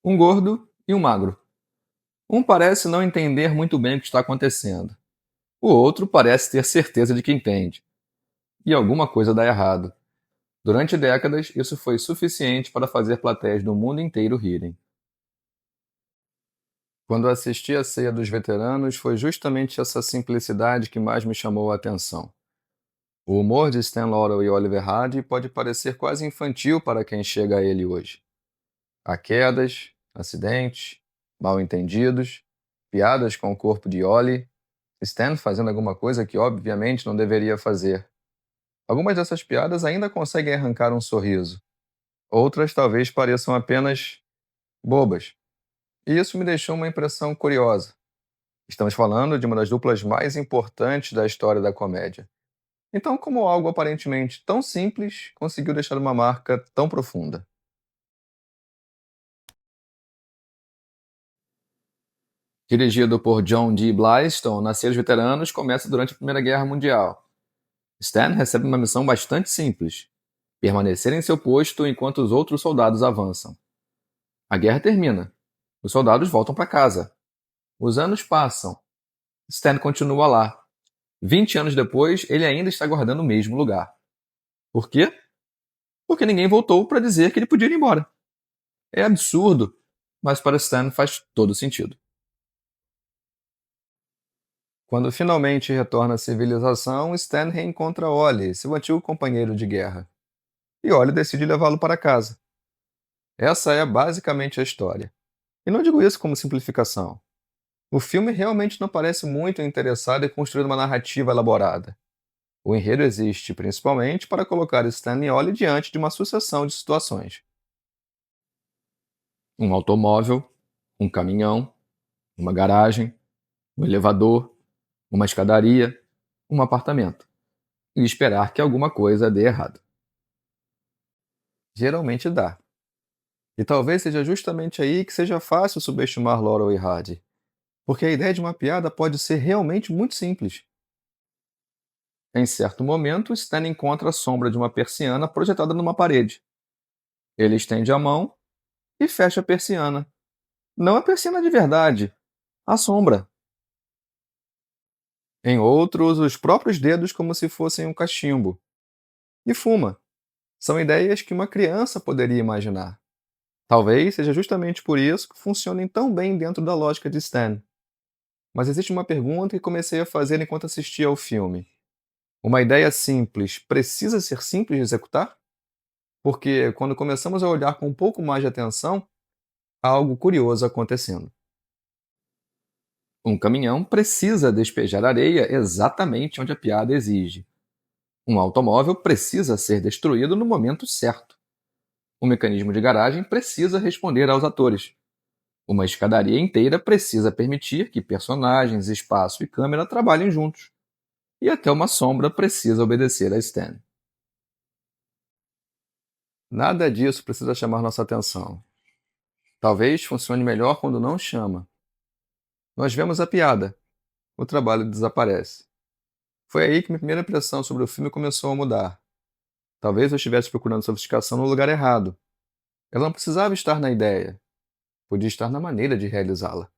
Um gordo e um magro. Um parece não entender muito bem o que está acontecendo. O outro parece ter certeza de que entende. E alguma coisa dá errado. Durante décadas, isso foi suficiente para fazer plateias do mundo inteiro rirem. Quando assisti à ceia dos veteranos, foi justamente essa simplicidade que mais me chamou a atenção. O humor de Stan Laurel e Oliver Hardy pode parecer quase infantil para quem chega a ele hoje. Há quedas, acidentes, mal-entendidos, piadas com o corpo de Ollie, Stan fazendo alguma coisa que obviamente não deveria fazer. Algumas dessas piadas ainda conseguem arrancar um sorriso. Outras talvez pareçam apenas bobas. E isso me deixou uma impressão curiosa. Estamos falando de uma das duplas mais importantes da história da comédia. Então, como algo aparentemente tão simples conseguiu deixar uma marca tão profunda? Dirigido por John D. Blyston, Nascer os Veteranos começa durante a Primeira Guerra Mundial. Stan recebe uma missão bastante simples: permanecer em seu posto enquanto os outros soldados avançam. A guerra termina. Os soldados voltam para casa. Os anos passam. Stan continua lá. 20 anos depois, ele ainda está guardando o mesmo lugar. Por quê? Porque ninguém voltou para dizer que ele podia ir embora. É absurdo, mas para Stan faz todo sentido. Quando finalmente retorna à civilização, Stan reencontra Ollie, seu antigo companheiro de guerra. E Ollie decide levá-lo para casa. Essa é basicamente a história. E não digo isso como simplificação. O filme realmente não parece muito interessado em construir uma narrativa elaborada. O enredo existe principalmente para colocar Stan e Ollie diante de uma sucessão de situações. Um automóvel, um caminhão, uma garagem, um elevador, uma escadaria, um apartamento. E esperar que alguma coisa dê errado. Geralmente dá. E talvez seja justamente aí que seja fácil subestimar Laurel e Hardy, porque a ideia de uma piada pode ser realmente muito simples. Em certo momento, Stan encontra a sombra de uma persiana projetada numa parede. Ele estende a mão e fecha a persiana. Não a persiana de verdade, a sombra. Em outro, usa os próprios dedos como se fossem um cachimbo. E fuma. São ideias que uma criança poderia imaginar. Talvez seja justamente por isso que funcionem tão bem dentro da lógica de Stan. Mas existe uma pergunta que comecei a fazer enquanto assistia ao filme. Uma ideia simples precisa ser simples de executar? Porque quando começamos a olhar com um pouco mais de atenção, há algo curioso acontecendo. Um caminhão precisa despejar areia exatamente onde a piada exige. Um automóvel precisa ser destruído no momento certo. Um mecanismo de garagem precisa responder aos atores. Uma escadaria inteira precisa permitir que personagens, espaço e câmera trabalhem juntos. E até uma sombra precisa obedecer a Stan. Nada disso precisa chamar nossa atenção. Talvez funcione melhor quando não chama. Nós vemos a piada, o trabalho desaparece. Foi aí que minha primeira impressão sobre o filme começou a mudar. Talvez eu estivesse procurando sofisticação no lugar errado. Ela não precisava estar na ideia, podia estar na maneira de realizá-la.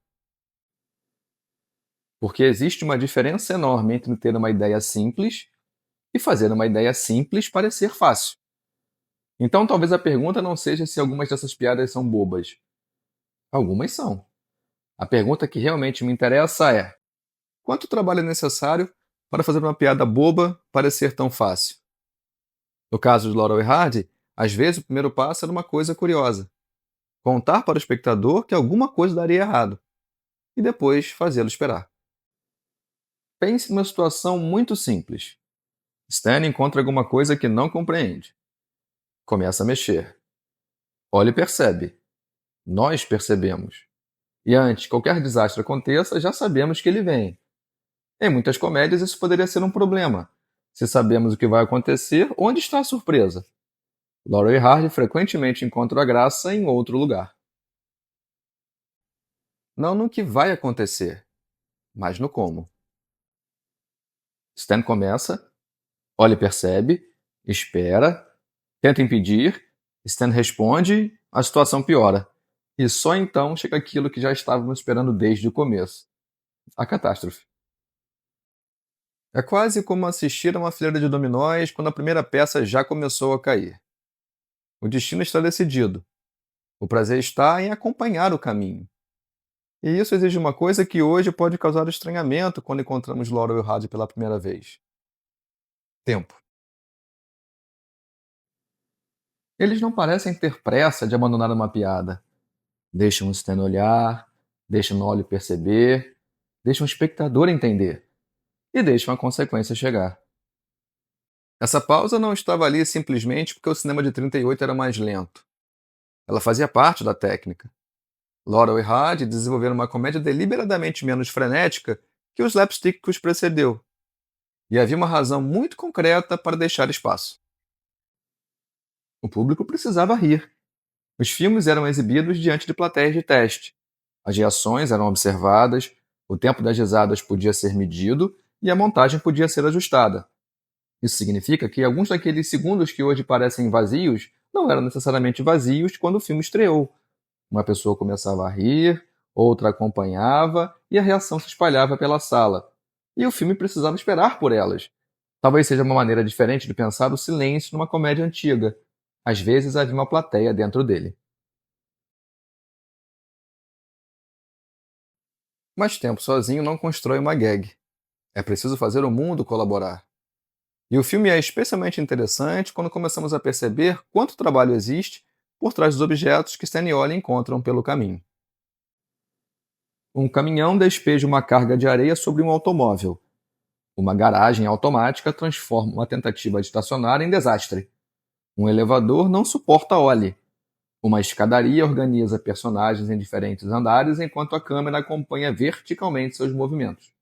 Porque existe uma diferença enorme entre ter uma ideia simples e fazer uma ideia simples parecer fácil. Então talvez a pergunta não seja se algumas dessas piadas são bobas. Algumas são. A pergunta que realmente me interessa é: quanto trabalho é necessário para fazer uma piada boba parecer tão fácil? No caso de Laurel e Hardy, às vezes o primeiro passo era uma coisa curiosa: contar para o espectador que alguma coisa daria errado, e depois fazê-lo esperar. Pense numa situação muito simples. Stan encontra alguma coisa que não compreende. Começa a mexer. Olhe e percebe. Nós percebemos. E antes que qualquer desastre aconteça, já sabemos que ele vem. Em muitas comédias, isso poderia ser um problema. Se sabemos o que vai acontecer, onde está a surpresa? Laurel e Hardy frequentemente encontram a graça em outro lugar. Não no que vai acontecer, mas no como. Stan começa, Ollie percebe, espera, tenta impedir, Stan responde, a situação piora. E só então chega aquilo que já estávamos esperando desde o começo: a catástrofe. É quase como assistir a uma fileira de dominóis quando a primeira peça já começou a cair. O destino está decidido. O prazer está em acompanhar o caminho. E isso exige uma coisa que hoje pode causar estranhamento quando encontramos Laurel e Hardy pela primeira vez: tempo. Eles não parecem ter pressa de abandonar uma piada. Deixam o Stan olhar, deixam o Nolly perceber, deixam o espectador entender e deixam a consequência chegar. Essa pausa não estava ali simplesmente porque o cinema de 38 era mais lento. Ela fazia parte da técnica. Laurel e Hardy desenvolveram uma comédia deliberadamente menos frenética que o slapstick que os precedeu. E havia uma razão muito concreta para deixar espaço. O público precisava rir. Os filmes eram exibidos diante de plateias de teste. As reações eram observadas, o tempo das risadas podia ser medido e a montagem podia ser ajustada. Isso significa que alguns daqueles segundos que hoje parecem vazios não eram necessariamente vazios quando o filme estreou. Uma pessoa começava a rir, outra acompanhava e a reação se espalhava pela sala. E o filme precisava esperar por elas. Talvez seja uma maneira diferente de pensar o silêncio numa comédia antiga. Às vezes havia uma plateia dentro dele. Mas tempo sozinho não constrói uma gag. É preciso fazer o mundo colaborar. E o filme é especialmente interessante quando começamos a perceber quanto trabalho existe por trás dos objetos que Stan e Ollie encontram pelo caminho. Um caminhão despeja uma carga de areia sobre um automóvel. Uma garagem automática transforma uma tentativa de estacionar em desastre. Um elevador não suporta Ollie. Uma escadaria organiza personagens em diferentes andares enquanto a câmera acompanha verticalmente seus movimentos.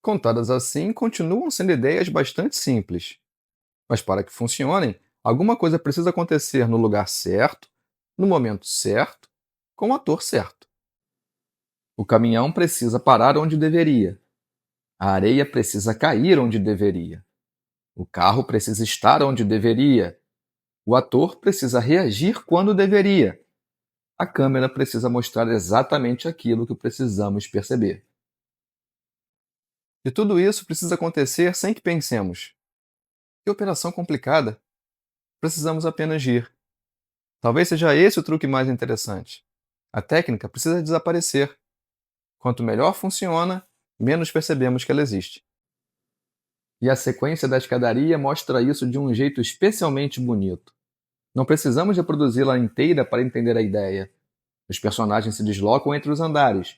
Contadas assim, continuam sendo ideias bastante simples. Mas para que funcionem, alguma coisa precisa acontecer no lugar certo, no momento certo, com o ator certo. O caminhão precisa parar onde deveria. A areia precisa cair onde deveria. O carro precisa estar onde deveria. O ator precisa reagir quando deveria. A câmera precisa mostrar exatamente aquilo que precisamos perceber. E tudo isso precisa acontecer sem que pensemos: que operação complicada! Precisamos apenas rir. Talvez seja esse o truque mais interessante. A técnica precisa desaparecer. Quanto melhor funciona, menos percebemos que ela existe. E a sequência da escadaria mostra isso de um jeito especialmente bonito. Não precisamos reproduzi-la inteira para entender a ideia. Os personagens se deslocam entre os andares,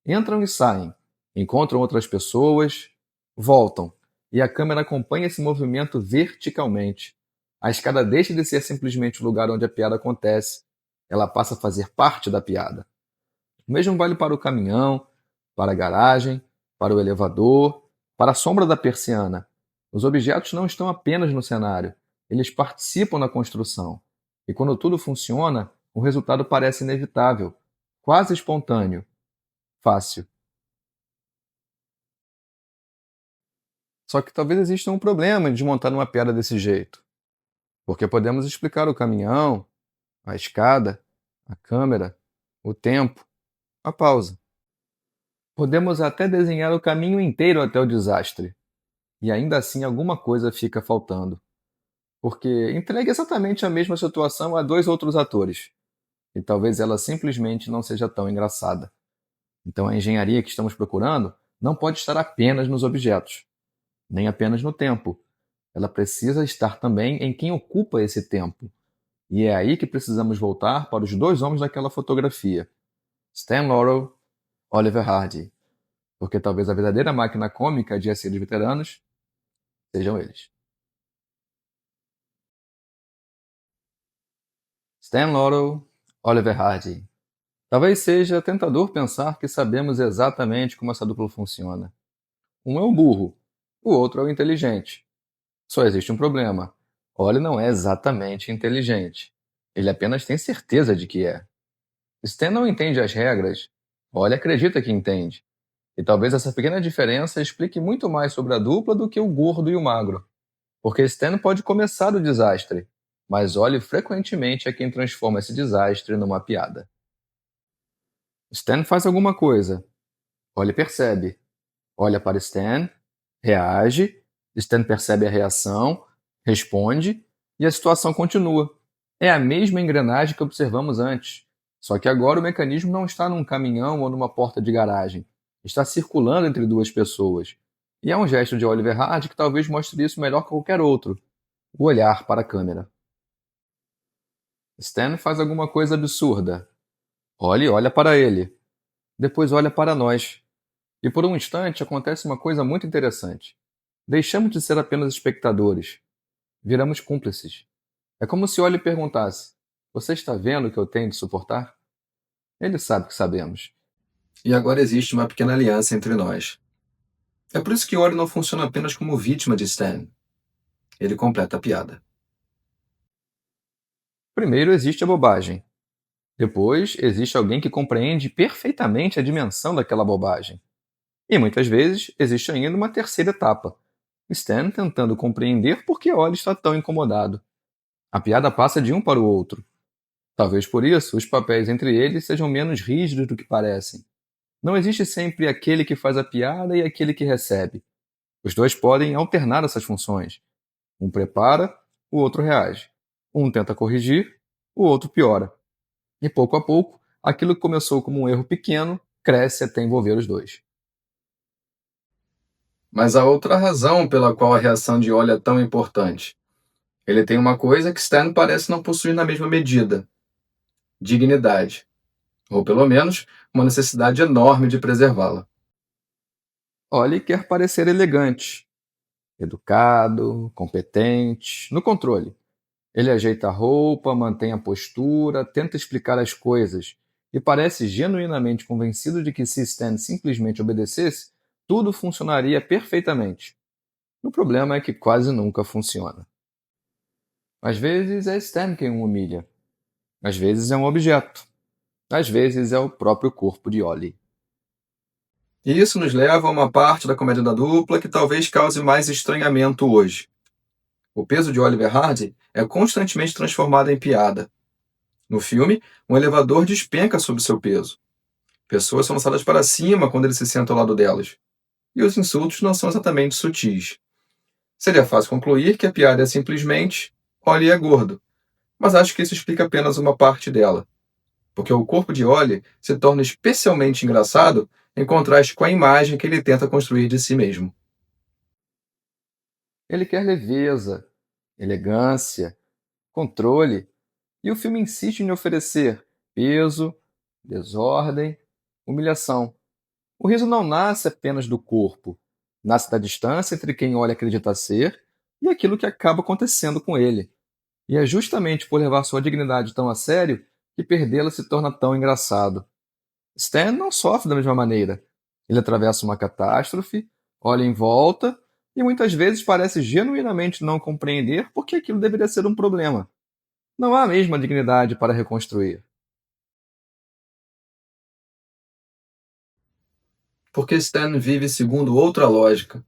entram e saem, encontram outras pessoas, voltam, e a câmera acompanha esse movimento verticalmente. A escada deixa de ser simplesmente o lugar onde a piada acontece, ela passa a fazer parte da piada. O mesmo vale para o caminhão, para a garagem, para o elevador, para a sombra da persiana. Os objetos não estão apenas no cenário, eles participam na construção. E quando tudo funciona, o resultado parece inevitável, quase espontâneo, fácil. Só que talvez exista um problema de montar uma piada desse jeito, porque podemos explicar o caminhão, a escada, a câmera, o tempo, a pausa. Podemos até desenhar o caminho inteiro até o desastre, e ainda assim alguma coisa fica faltando. Porque entregue exatamente a mesma situação a dois outros atores, e talvez ela simplesmente não seja tão engraçada. Então a engenharia que estamos procurando não pode estar apenas nos objetos, nem apenas no tempo. Ela precisa estar também em quem ocupa esse tempo. E é aí que precisamos voltar para os dois homens daquela fotografia: Stan Laurel, Oliver Hardy. Porque talvez a verdadeira máquina cômica de ser de veteranos sejam eles. Stan Laurel, Oliver Hardy. Talvez seja tentador pensar que sabemos exatamente como essa dupla funciona. Um é o burro, o outro é o inteligente. Só existe um problema: Ollie não é exatamente inteligente. Ele apenas tem certeza de que é. Stan não entende as regras. Ollie acredita que entende. E talvez essa pequena diferença explique muito mais sobre a dupla do que o gordo e o magro. Porque Stan pode começar o desastre, mas Ollie frequentemente é quem transforma esse desastre numa piada. Stan faz alguma coisa. Ollie percebe. Olha para Stan, reage, Stan percebe a reação, responde e a situação continua. É a mesma engrenagem que observamos antes, só que agora o mecanismo não está num caminhão ou numa porta de garagem. Está circulando entre duas pessoas. E é um gesto de Oliver Hardy que talvez mostre isso melhor que qualquer outro: o olhar para a câmera. Stan faz alguma coisa absurda. Ollie olha para ele. Depois olha para nós. E por um instante acontece uma coisa muito interessante. Deixamos de ser apenas espectadores. Viramos cúmplices. É como se Ollie perguntasse: Você está vendo o que eu tenho de suportar? Ele sabe que sabemos. E agora existe uma pequena aliança entre nós. É por isso que Ollie não funciona apenas como vítima de Stan. Ele completa a piada. Primeiro existe a bobagem. Depois existe alguém que compreende perfeitamente a dimensão daquela bobagem. E muitas vezes existe ainda uma terceira etapa: Stan tentando compreender por que Ollie está tão incomodado. A piada passa de um para o outro. Talvez por isso os papéis entre eles sejam menos rígidos do que parecem. Não existe sempre aquele que faz a piada e aquele que recebe. Os dois podem alternar essas funções. Um prepara, o outro reage. Um tenta corrigir, o outro piora. E pouco a pouco, aquilo que começou como um erro pequeno cresce até envolver os dois. Mas há outra razão pela qual a reação de Ollie é tão importante. Ele tem uma coisa que Stan parece não possuir na mesma medida: dignidade. Ou pelo menos, uma necessidade enorme de preservá-la. Ollie quer parecer elegante, educado, competente, no controle. Ele ajeita a roupa, mantém a postura, tenta explicar as coisas e parece genuinamente convencido de que se Stan simplesmente obedecesse, tudo funcionaria perfeitamente. O problema é que quase nunca funciona. Às vezes é Stan quem o humilha. Às vezes é um objeto. Às vezes é o próprio corpo de Ollie. E isso nos leva a uma parte da comédia da dupla que talvez cause mais estranhamento hoje. O peso de Oliver Hardy é constantemente transformado em piada. No filme, um elevador despenca sob seu peso. Pessoas são lançadas para cima quando ele se senta ao lado delas. E os insultos não são exatamente sutis. Seria fácil concluir que a piada é simplesmente Ollie é gordo, mas acho que isso explica apenas uma parte dela, porque o corpo de Ollie se torna especialmente engraçado em contraste com a imagem que ele tenta construir de si mesmo. Ele quer leveza, elegância, controle, e o filme insiste em oferecer peso, desordem, humilhação. O riso não nasce apenas do corpo, nasce da distância entre quem Ollie acredita ser e aquilo que acaba acontecendo com ele. E é justamente por levar sua dignidade tão a sério que perdê-la se torna tão engraçado. Stan não sofre da mesma maneira. Ele atravessa uma catástrofe, olha em volta e muitas vezes parece genuinamente não compreender por que aquilo deveria ser um problema. Não há a mesma dignidade para reconstruir. Porque Stan vive segundo outra lógica.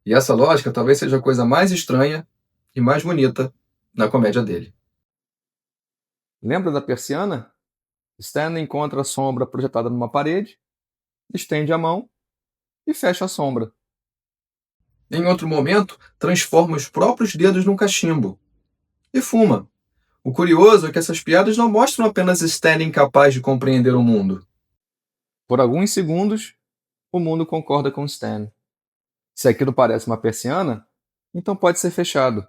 E essa lógica talvez seja a coisa mais estranha e mais bonita na comédia dele. Lembra da persiana? Stan encontra a sombra projetada numa parede, estende a mão e fecha a sombra. Em outro momento, transforma os próprios dedos num cachimbo e fuma. O curioso é que essas piadas não mostram apenas Stan incapaz de compreender o mundo. Por alguns segundos, o mundo concorda com Stan. Se aquilo parece uma persiana, então pode ser fechado.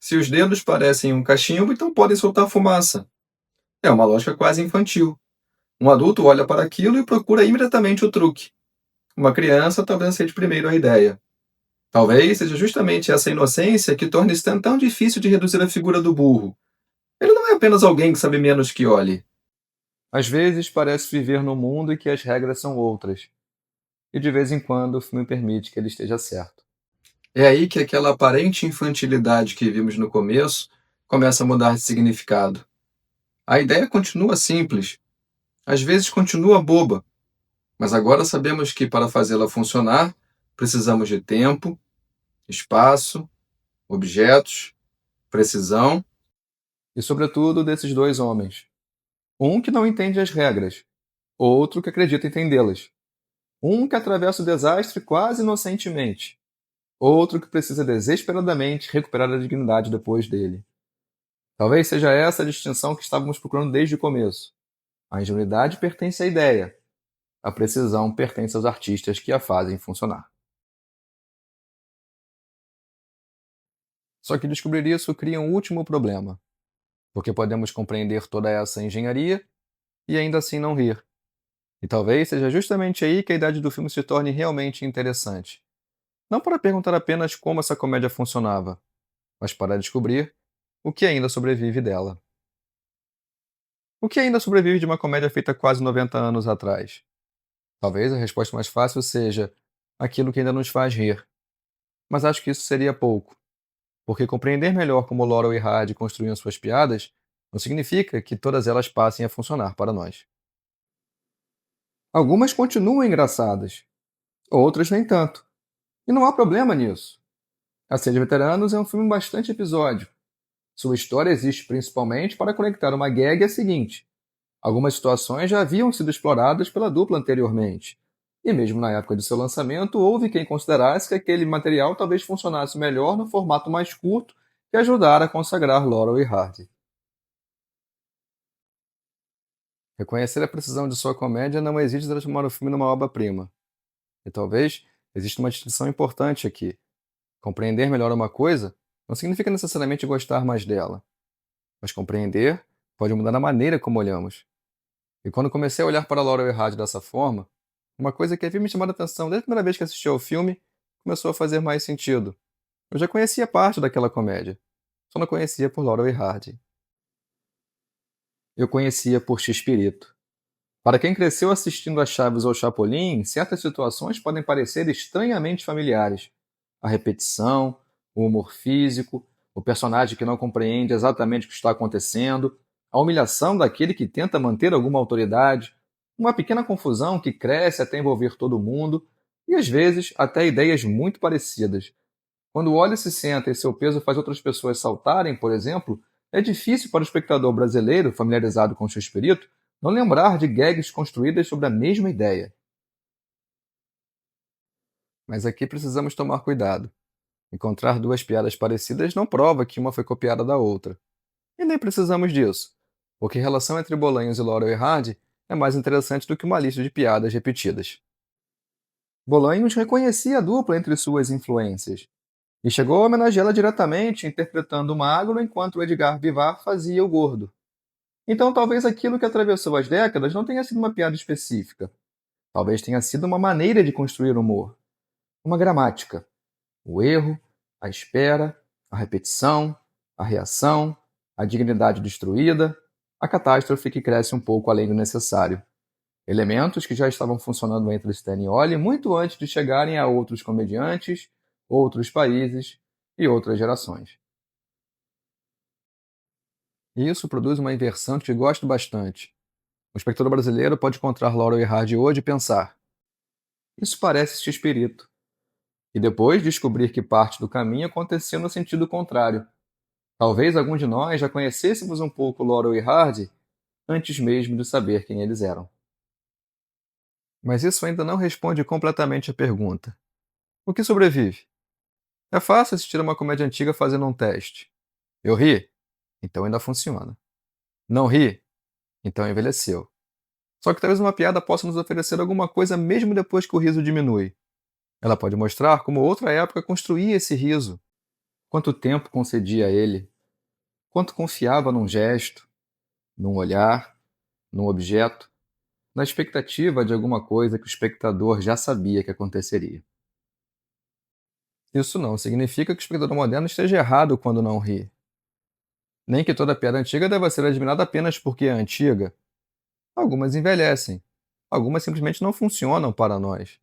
Se os dedos parecem um cachimbo, então podem soltar fumaça. É uma lógica quase infantil. Um adulto olha para aquilo e procura imediatamente o truque. Uma criança talvez aceite primeiro a ideia. Talvez seja justamente essa inocência que torne Stan tão difícil de reduzir a figura do burro. Ele não é apenas alguém que sabe menos que Ollie. Às vezes parece viver num mundo em que as regras são outras, e de vez em quando o filme permite que ele esteja certo. É aí que aquela aparente infantilidade que vimos no começo começa a mudar de significado. A ideia continua simples, às vezes continua boba, mas agora sabemos que para fazê-la funcionar, precisamos de tempo, espaço, objetos, precisão e, sobretudo, desses dois homens. Um que não entende as regras, outro que acredita entendê-las. Um que atravessa o desastre quase inocentemente, outro que precisa desesperadamente recuperar a dignidade depois dele. Talvez seja essa a distinção que estávamos procurando desde o começo. A ingenuidade pertence à ideia, a precisão pertence aos artistas que a fazem funcionar. Só que descobrir isso cria um último problema, porque podemos compreender toda essa engenharia e ainda assim não rir. E talvez seja justamente aí que a idade do filme se torne realmente interessante. Não para perguntar apenas como essa comédia funcionava, mas para descobrir o que ainda sobrevive dela. O que ainda sobrevive de uma comédia feita quase 90 anos atrás? Talvez a resposta mais fácil seja aquilo que ainda nos faz rir. Mas acho que isso seria pouco, porque compreender melhor como Laurel e Hardy construíam suas piadas não significa que todas elas passem a funcionar para nós. Algumas continuam engraçadas, outras nem tanto. E não há problema nisso. A Série de Veteranos é um filme bastante episódico. Sua história existe principalmente para conectar uma gag à seguinte. Algumas situações já haviam sido exploradas pela dupla anteriormente. E mesmo na época de seu lançamento, houve quem considerasse que aquele material talvez funcionasse melhor no formato mais curto que ajudara a consagrar Laurel e Hardy. Reconhecer a precisão de sua comédia não exige transformar o filme numa obra-prima. E talvez exista uma distinção importante aqui. Compreender melhor uma coisa não significa necessariamente gostar mais dela, mas compreender pode mudar a maneira como olhamos. E quando comecei a olhar para Laurel e Hardy dessa forma, uma coisa que havia me chamado a atenção desde a primeira vez que assisti ao filme começou a fazer mais sentido. Eu já conhecia parte daquela comédia, só não conhecia por Laurel e Hardy. Eu conhecia por X-Pirito. Para quem cresceu assistindo a Chaves ou Chapolin, certas situações podem parecer estranhamente familiares. A repetição, o humor físico, o personagem que não compreende exatamente o que está acontecendo, a humilhação daquele que tenta manter alguma autoridade, uma pequena confusão que cresce até envolver todo mundo, e às vezes até ideias muito parecidas. Quando o óleo se senta e seu peso faz outras pessoas saltarem, por exemplo, é difícil para o espectador brasileiro, familiarizado com o X-Espírito, não lembrar de gags construídas sobre a mesma ideia. Mas aqui precisamos tomar cuidado. Encontrar duas piadas parecidas não prova que uma foi copiada da outra. E nem precisamos disso, porque a relação entre Bolanhos e Laurel e Hardy é mais interessante do que uma lista de piadas repetidas. Bolanhos reconhecia a dupla entre suas influências e chegou a homenageá-la diretamente, interpretando o magro enquanto o Edgar Vivar fazia o gordo. Então talvez aquilo que atravessou as décadas não tenha sido uma piada específica. Talvez tenha sido uma maneira de construir humor. Uma gramática. O erro, a espera, a repetição, a reação, a dignidade destruída, a catástrofe que cresce um pouco além do necessário. Elementos que já estavam funcionando entre Stan e Ollie muito antes de chegarem a outros comediantes, outros países e outras gerações. E isso produz uma inversão que gosto bastante. O espectador brasileiro pode encontrar Laurel e Hardy hoje e pensar: isso parece X-Espírito. E depois descobrir que parte do caminho aconteceu no sentido contrário. Talvez algum de nós já conhecêssemos um pouco Laurel e Hardy antes mesmo de saber quem eles eram. Mas isso ainda não responde completamente a pergunta: o que sobrevive? É fácil assistir a uma comédia antiga fazendo um teste. Eu ri? Então ainda funciona. Não ri? Então envelheceu. Só que talvez uma piada possa nos oferecer alguma coisa mesmo depois que o riso diminui. Ela pode mostrar como outra época construía esse riso, quanto tempo concedia a ele, quanto confiava num gesto, num olhar, num objeto, na expectativa de alguma coisa que o espectador já sabia que aconteceria. Isso não significa que o espectador moderno esteja errado quando não ri. Nem que toda piada antiga deva ser admirada apenas porque é antiga. Algumas envelhecem, algumas simplesmente não funcionam para nós.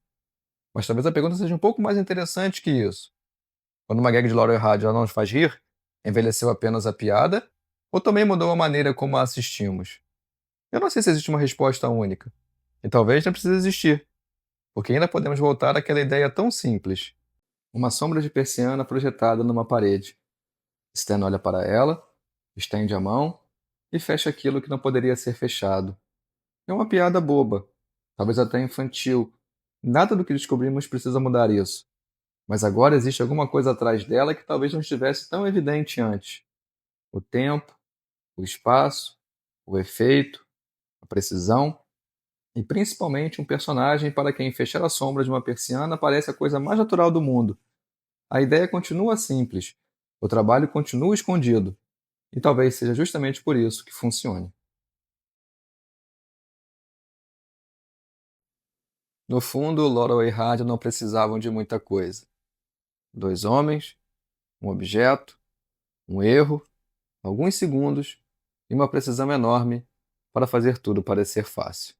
Mas talvez a pergunta seja um pouco mais interessante que isso. Quando uma gag de Laurel e Hardy já não nos faz rir, envelheceu apenas a piada ou também mudou a maneira como a assistimos? Eu não sei se existe uma resposta única. E talvez não precise existir, porque ainda podemos voltar àquela ideia tão simples. Uma sombra de persiana projetada numa parede. Stan olha para ela, estende a mão, e fecha aquilo que não poderia ser fechado. É uma piada boba, talvez até infantil. Nada do que descobrimos precisa mudar isso. Mas agora existe alguma coisa atrás dela que talvez não estivesse tão evidente antes. O tempo, o espaço, o efeito, a precisão e principalmente um personagem para quem fechar a sombra de uma persiana parece a coisa mais natural do mundo. A ideia continua simples, o trabalho continua escondido, e talvez seja justamente por isso que funcione. No fundo, Laurel e Hardy não precisavam de muita coisa. Dois homens, um objeto, um erro, alguns segundos e uma precisão enorme para fazer tudo parecer fácil.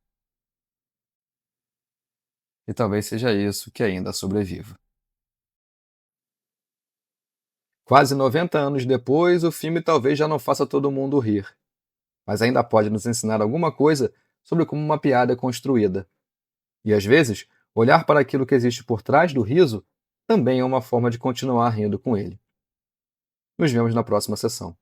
E talvez seja isso que ainda sobreviva. Quase 90 anos depois, o filme talvez já não faça todo mundo rir, mas ainda pode nos ensinar alguma coisa sobre como uma piada é construída. E às vezes, olhar para aquilo que existe por trás do riso também é uma forma de continuar rindo com ele. Nos vemos na próxima sessão.